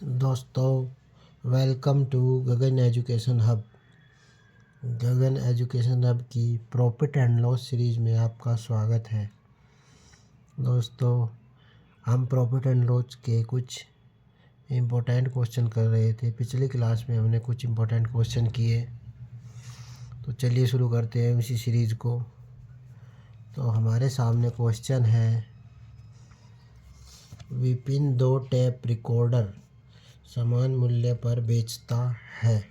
दोस्तों, welcome to Gagan education hub. Gagan education hub की profit and loss series में आपका स्वागत है। दोस्तों, हम प्रॉफिट एंड लॉस के कुछ इम्पोर्टेंट क्वेश्चन कर रहे थे। पिछली क्लास में हमने कुछ इम्पोर्टेंट क्वेश्चन किए, तो चलिए शुरू करते हैं इसी सीरीज़ को। तो हमारे सामने क्वेश्चन है, विपिन 2 टेप रिकॉर्डर समान मूल्य पर बेचता है।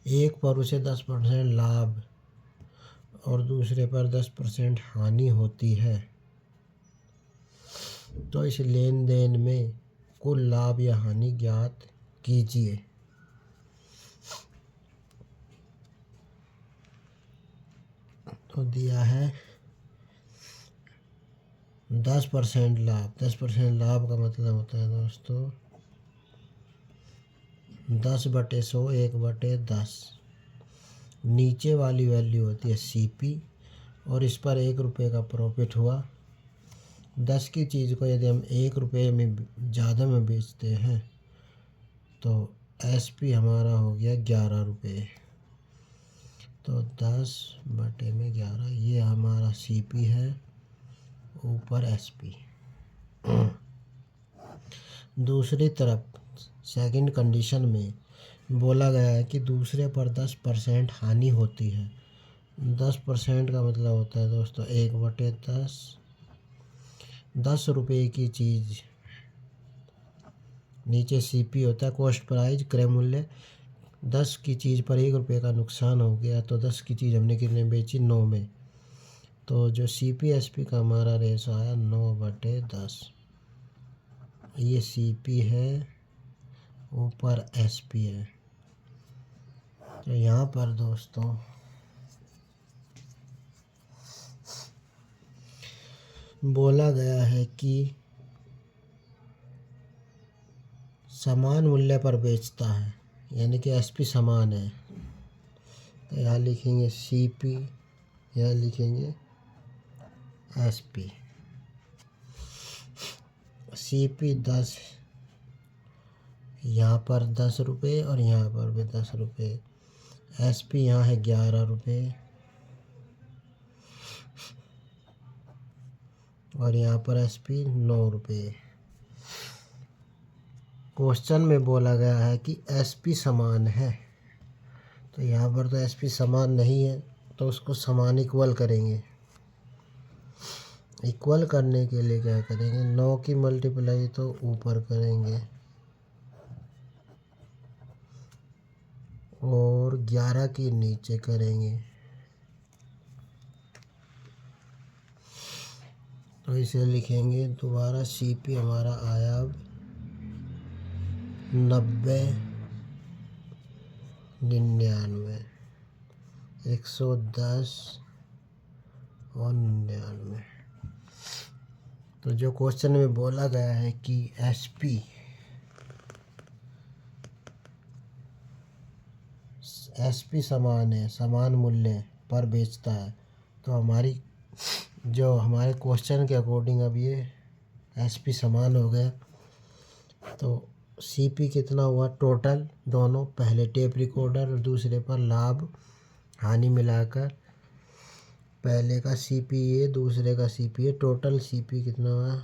एक पर उसे 10% लाभ और दूसरे पर 10% हानि होती है, तो इस लेन देन में कुल लाभ या हानि ज्ञात कीजिए। तो दिया है 10% लाभ। 10% लाभ का मतलब होता है दोस्तों 10/100, 1/10। नीचे वाली वैल्यू होती है CP और इस पर 1 रुपये का प्रॉफिट हुआ। 10 की चीज़ को यदि हम 1 रुपये में ज़्यादा में बेचते हैं तो SP हमारा हो गया 11 रुपये। तो 10/11 ये हमारा CP है, ऊपर SP। दूसरी तरफ सेकंड कंडीशन में बोला गया है कि दूसरे पर 10% हानि होती है। 10% का मतलब होता है दोस्तों 1/10। 10 रुपये की चीज़, नीचे CP होता है कॉस्ट प्राइस, क्रय मूल्य। 10 की चीज़ पर 1 रुपये का नुकसान हो गया, तो 10 की चीज़ हमने कितने बेची? 9 में। तो जो CP SP का हमारा रेशो आया 9/10। ये CP है, ऊपर SP है। तो यहाँ पर दोस्तों बोला गया है कि समान मूल्य पर बेचता है, यानी कि SP समान है। तो यहाँ लिखेंगे CP, यहाँ लिखेंगे SP। CP 10, यहाँ पर 10 रुपये और यहाँ पर भी 10 रुपये। SP यहाँ है 11 रुपये और यहाँ पर SP 9 रुपये। क्वेश्चन में बोला गया है कि SP समान है, तो यहाँ पर तो SP समान नहीं है, तो उसको समान इक्वल करेंगे। इक्वल करने के लिए क्या करेंगे? 9 की मल्टीप्लाई तो ऊपर करेंगे और 11 की नीचे करेंगे। तो इसे लिखेंगे दोबारा। CP हमारा आया 90, 99, 110 और 99। तो जो क्वेश्चन में बोला गया है कि SP समान है, समान मूल्य पर बेचता है, तो हमारे क्वेश्चन के अकॉर्डिंग अब ये SP समान हो गया। तो CP कितना हुआ टोटल? दोनों, पहले टेप रिकॉर्डर और दूसरे पर लाभ हानि मिलाकर, पहले का CP ये, दूसरे का CP ये, टोटल CP कितना हुआ?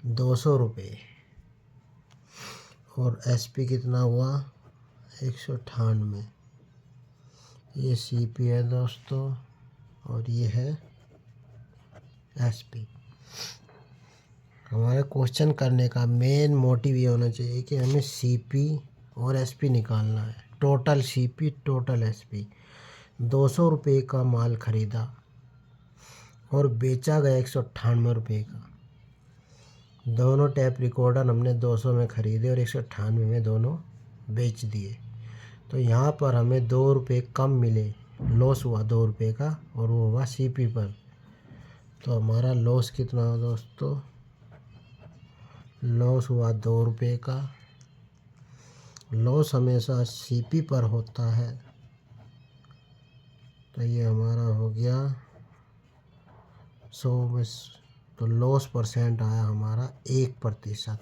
200 रुपये। और SP कितना हुआ? 198। ये CP है दोस्तों और ये है SP। हमारे क्वेश्चन करने का मेन मोटिव ये होना चाहिए कि हमें CP और SP निकालना है। Total CP, total SP। 200 रुपये का माल खरीदा और बेचा गया 198 रुपये का। दोनों टैप रिकॉर्डर हमने 200 में ख़रीदे और 198 में दोनों बेच दिए। तो यहाँ पर हमें 2 रुपये कम मिले, लॉस हुआ 2 रुपये का, और वो हुआ CP पर। तो हमारा लॉस कितना हुआ दोस्तों? लॉस हुआ 2 रुपये का। लॉस हमेशा CP पर होता है, तो ये हमारा हो गया 100 में तो लॉस परसेंट आया हमारा 1%।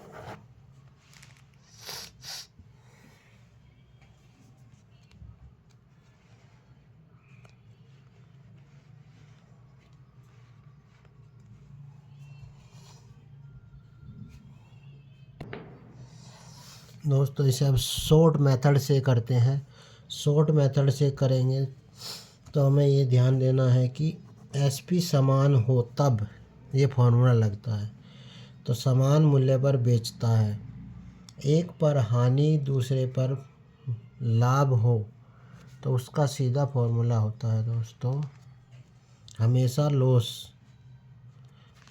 दोस्तों इसे अब शॉर्ट मेथड से करते हैं। शॉर्ट मेथड से करेंगे तो हमें ये ध्यान देना है कि एसपी समान हो तब ये फॉर्मूला लगता है। तो समान मूल्य पर बेचता है, एक पर हानि दूसरे पर लाभ हो तो उसका सीधा फॉर्मूला होता है दोस्तों हमेशा लॉस।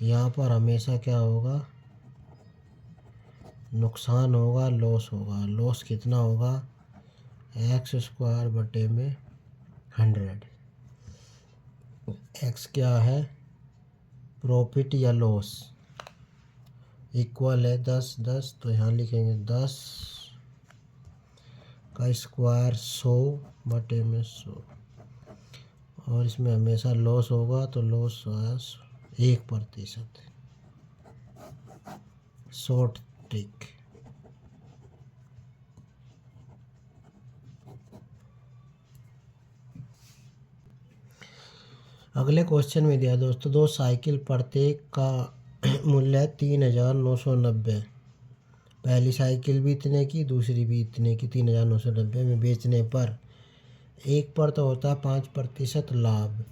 यहाँ पर हमेशा क्या होगा, नुकसान होगा, लॉस होगा। लॉस कितना होगा, x²/100। x क्या है, प्रॉफिट या लॉस, इक्वल है 10 10, तो यहाँ लिखेंगे 10 का स्क्वायर 100/100। और इसमें हमेशा लॉस होगा तो लॉस 1%। Short trick. अगले क्वेश्चन में दिया दोस्तों, दो साइकिल प्रत्येक का मूल्य है 3,990। पहली साइकिल भी इतने की, दूसरी भी इतने की, 3,990 में बेचने पर एक पर तो होता है 5% लाभ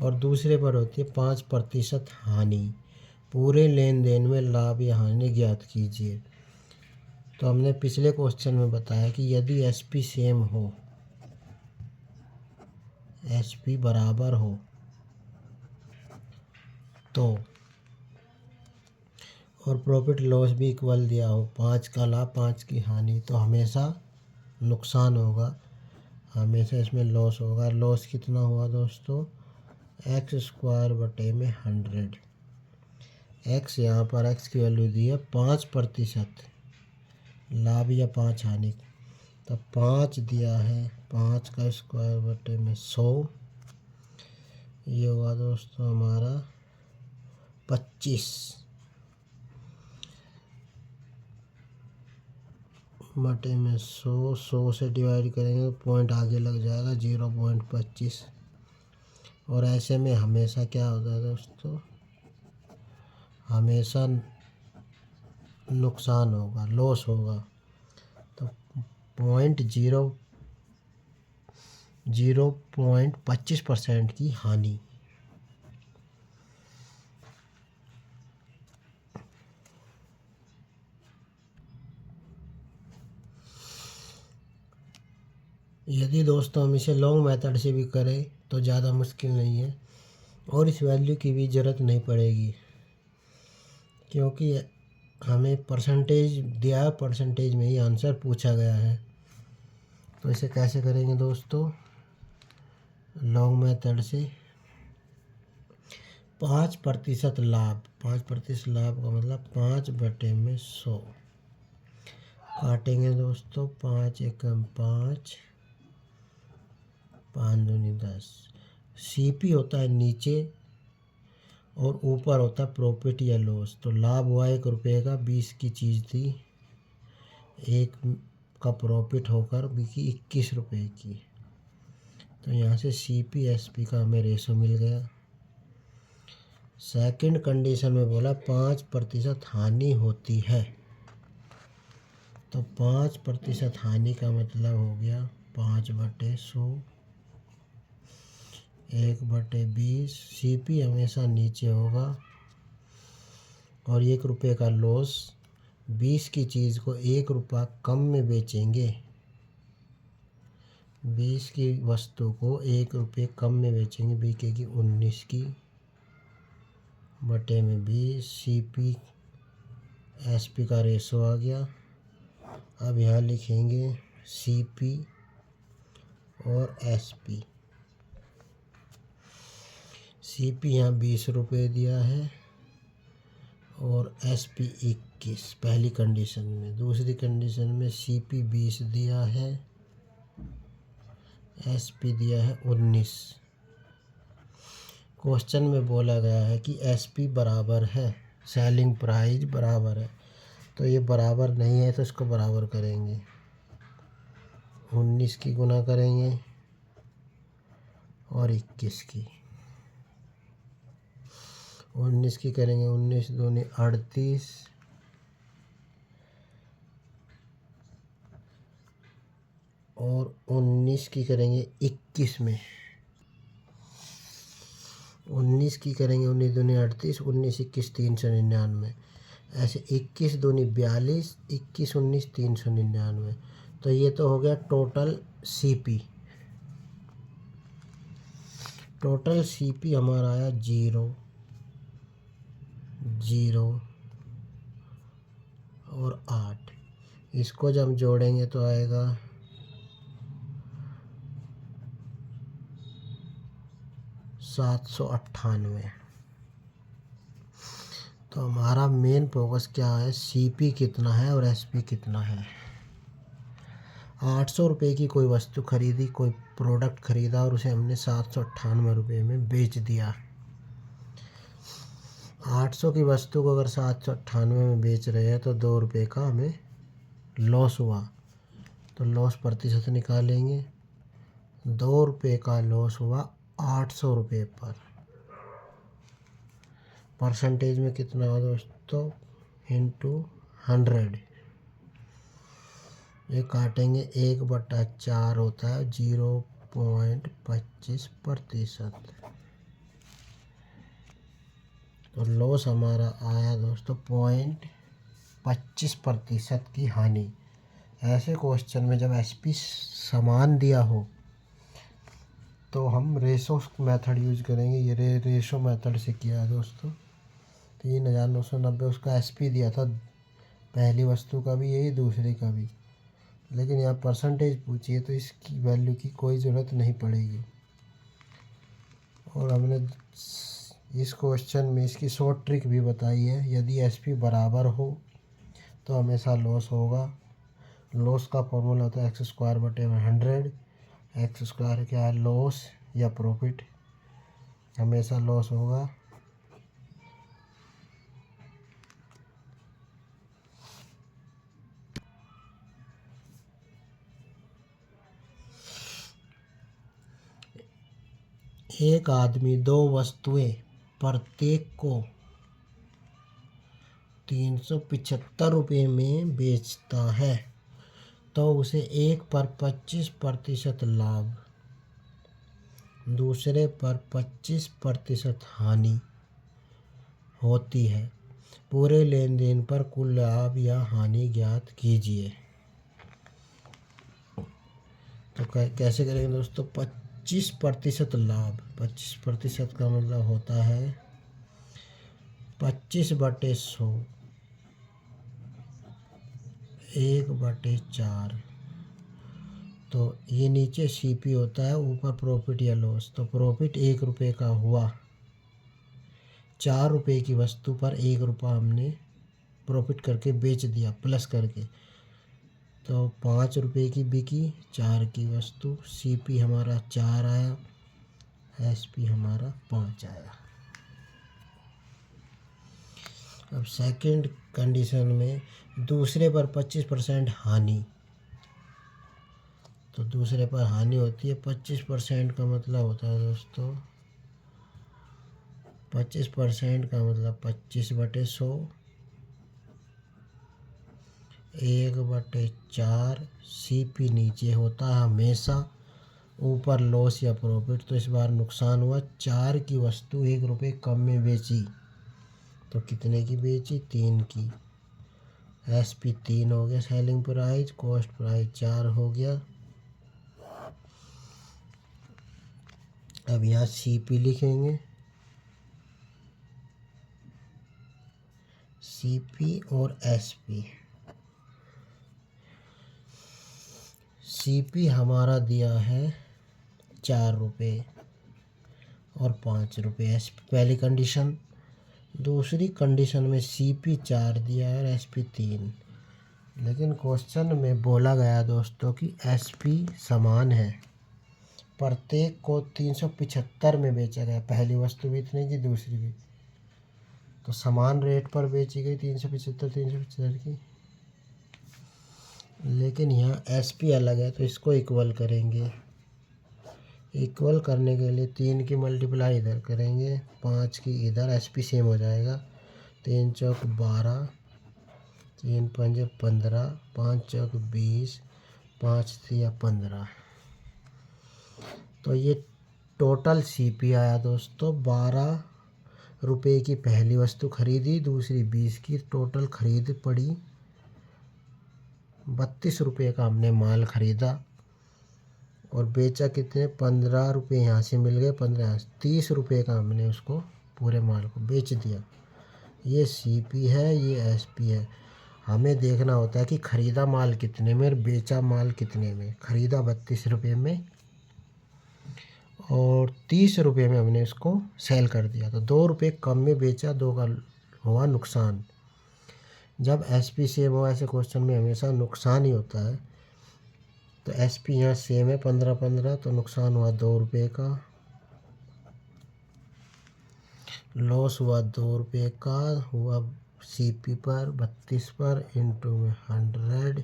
और दूसरे पर होती है 5% हानि। पूरे लेन देन में लाभ या हानि ज्ञात कीजिए। तो हमने पिछले क्वेश्चन में बताया कि यदि एसपी सेम हो, एसपी बराबर हो तो, और प्रॉफिट लॉस भी इक्वल दिया हो, 5 का लाभ 5 की हानि, तो हमेशा नुकसान होगा, हमेशा इसमें लॉस होगा। लॉस कितना हुआ दोस्तों, x²/100। x यहाँ पर x की वैल्यू दी है 5% लाभ या 5 हानि, तो 5 दिया है, 5 का स्क्वायर/100, ये होगा दोस्तों हमारा 25 बटे में 100 से डिवाइड करेंगे तो पॉइंट आगे लग जाएगा 0.25। और ऐसे में हमेशा क्या होता है दोस्तों, हमेशा नुकसान होगा, लॉस होगा। तो 0.25% की हानि। यदि दोस्तों हम इसे लॉन्ग मेथड से भी करें तो ज़्यादा मुश्किल नहीं है और इस वैल्यू की भी ज़रूरत नहीं पड़ेगी, क्योंकि हमें परसेंटेज दिया है, परसेंटेज में ही आंसर पूछा गया है। तो इसे कैसे करेंगे दोस्तों, लॉन्ग मेथड से 5% लाभ, 5% लाभ का मतलब 5/100 काटेंगे दोस्तों, 5 एकम 5, 5 दूनी 10। सीपी होता है नीचे और ऊपर होता है प्रॉफिट या लॉस। तो लाभ हुआ 1 रुपये का, 20 की चीज़ थी, 1 का प्रॉफिट होकर बिकी 21 रुपये की। तो यहाँ से सीपी एसपी का हमें रेशो मिल गया। सेकंड कंडीशन में बोला 5% हानि होती है, तो 5% हानि का मतलब हो गया 5/100, 1/20। सीपी हमेशा नीचे होगा और 1 रुपये का लॉस, 20 की चीज़ को 1 रुपया कम में बेचेंगे, 20 की वस्तु को 1 रुपये कम में बेचेंगे, बिकेगी 19 की, बटे में 20। सीपी एसपी का रेशो आ गया। अब यहाँ लिखेंगे सीपी और एसपी। सीपी यहाँ 20 रुपये दिया है और एसपी 21 पहली कंडीशन में। दूसरी कंडीशन में सीपी 20 दिया है, एसपी दिया है 19। क्वेश्चन में बोला गया है कि एसपी बराबर है सेलिंग प्राइस बराबर है, तो ये बराबर नहीं है तो इसको बराबर करेंगे। 19 की गुना करेंगे और 21 की। 19 की करेंगे 19 दूनी 38 और 19 की करेंगे 21 में। 19 की करेंगे 19 दूनी 38 19 21 399। ऐसे 21 दूनी 42 21 19 399। तो ये तो हो गया टोटल सीपी। टोटल सीपी हमारा आया 0 0 और 8। इसको जब हम जोड़ेंगे तो आएगा 798। तो हमारा मेन फोकस क्या है, सीपी कितना है और एसपी कितना है। 800 रुपये की कोई वस्तु खरीदी, कोई प्रोडक्ट खरीदा और उसे हमने 798 रुपये में बेच दिया। 800 की वस्तु को अगर 798 में बेच रहे हैं तो 2 रुपये का हमें लॉस हुआ। तो लॉस प्रतिशत निकालेंगे। 2 रुपये का लॉस हुआ 800 रुपये पर। परसेंटेज में कितना हुआ दोस्तों, इंटू 100। ये काटेंगे 1/4 होता है 0.25%। तो लॉस हमारा आया दोस्तों 0.25% की हानि। ऐसे क्वेश्चन में जब एसपी समान दिया हो तो हम रेशो मेथड यूज करेंगे। ये रेशो मेथड से किया है दोस्तों। 3990 उसका एसपी दिया था, पहली वस्तु का भी यही, दूसरी का भी। लेकिन यहाँ परसेंटेज पूछिए तो इसकी वैल्यू की कोई ज़रूरत नहीं पड़ेगी। और हमने इस क्वेश्चन में इसकी शॉर्ट ट्रिक भी बताई है। यदि एसपी बराबर हो तो हमेशा लॉस होगा। लॉस का फॉर्मूला होता है x²/100। x² क्या है, लॉस या प्रॉफिट। हमेशा लॉस होगा। एक आदमी 2 वस्तुएं प्रत्येक को 375 रुपये में बेचता है तो उसे एक पर 25% लाभ, दूसरे पर 25% हानि होती है। पूरे लेन देन पर कुल लाभ या हानि ज्ञात कीजिए। तो कैसे करेंगे दोस्तों, 25% लाभ। 25% का मतलब होता है 25/100, 1/4। तो ये नीचे सीपी होता है, ऊपर प्रॉफिट या लॉस। तो प्रॉफिट 1 रुपये का हुआ। 4 रुपये की वस्तु पर 1 रुपया हमने प्रॉफिट करके बेच दिया, प्लस करके। तो 5 रुपये की बिकी, 4 की वस्तु। सीपी हमारा 4 आया, एसपी हमारा 5 आया। अब सेकंड कंडीशन में दूसरे पर 25% हानि। तो दूसरे पर हानि होती है 25% का मतलब होता है दोस्तों, 25% का मतलब 25/100, 1/4। सीपी नीचे होता है हमेशा, ऊपर लॉस या प्रॉफिट। तो इस बार नुकसान हुआ। 4 की वस्तु 1 रुपये कम में बेची तो कितने की बेची, 3 की। एसपी 3 हो गया सेलिंग प्राइस, कॉस्ट प्राइस 4 हो गया। अब यहाँ सीपी लिखेंगे। सीपी और एसपी। सीपी हमारा दिया है 4 रुपये और 5 रुपये, एसपी पहली कंडीशन। दूसरी कंडीशन में सीपी 4 दिया है और एसपी 3। लेकिन क्वेश्चन में बोला गया दोस्तों कि एसपी समान है, प्रत्येक को 375 में बेचा गया। पहली वस्तु भी इतने की, दूसरी भी, तो समान रेट पर बेची गई 375 की। लेकिन यहाँ एसपी अलग है, तो इसको इक्वल करेंगे। इक्वल करने के लिए 3 की मल्टीप्लाई इधर करेंगे, 5 की इधर, एसपी सेम हो जाएगा। 3 चौक 12, 3 पंजे 15, 5 चौक 20, 5 तिया 15। तो ये टोटल सीपी आया दोस्तों। 12 रुपये की पहली वस्तु खरीदी, दूसरी 20 की, टोटल खरीद पड़ी 32 रुपये का हमने माल खरीदा। और बेचा कितने, 15 रुपये यहाँ से मिल गए, 15 यहाँ से, 30 रुपये का हमने उसको पूरे माल को बेच दिया। ये सीपी है, ये एसपी है। हमें देखना होता है कि ख़रीदा माल कितने में और बेचा माल कितने में। ख़रीदा 32 रुपये में और 30 रुपये में हमने इसको सेल कर दिया, तो 2 रुपये कम में बेचा, 2 का हुआ नुकसान। जब एसपी सेम हो ऐसे क्वेश्चन में हमेशा नुकसान ही होता है। तो एसपी यहाँ सेम है 15-15, तो नुकसान हुआ 2 रुपये का, लॉस हुआ 2 रुपये का, हुआ सीपी पर 32 पर इंटू में 100।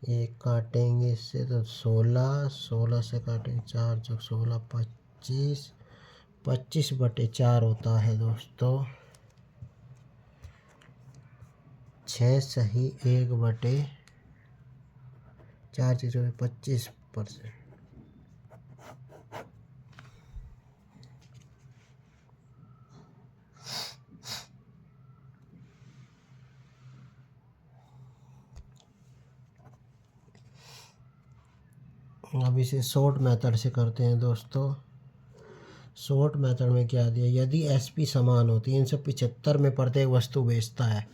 ये काटेंगे इससे तो 16 से काटेंगे, 4 चौक 16, 25, 25/4 होता है दोस्तों। 6 सही 1/4, 4 25%। अब इसे शॉर्ट मेथड से करते हैं दोस्तों। शॉर्ट मेथड में क्या दिया, यदि एसपी समान हो, 375 में प्रत्येक वस्तु बेचता है,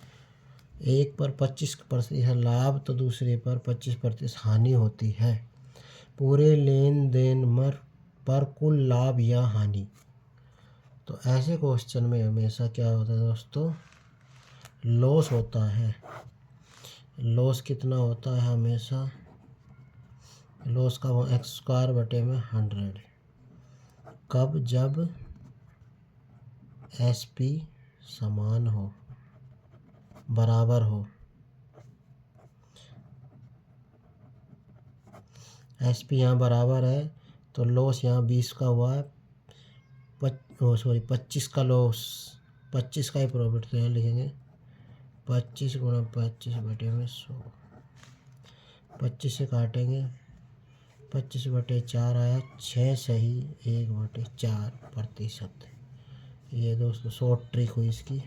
एक पर 25% लाभ तो दूसरे पर 25% हानि होती है। पूरे लेन देन पर कुल लाभ या हानि। तो ऐसे क्वेश्चन में हमेशा क्या होता है दोस्तों, लॉस होता है। लॉस कितना होता है हमेशा, लॉस का x²/100। कब, जब एसपी समान हो, बराबर हो। एसपी यहाँ बराबर है तो लॉस यहाँ 20 का हुआ है, 25 का लॉस, 25 का ही प्रॉफिट, तो यहाँ लिखेंगे 25 गुणा 25/100। 25 से काटेंगे, 25/4 आया, 6 सही 1/4%। ये दोस्तों शॉर्ट ट्रिक हुई इसकी।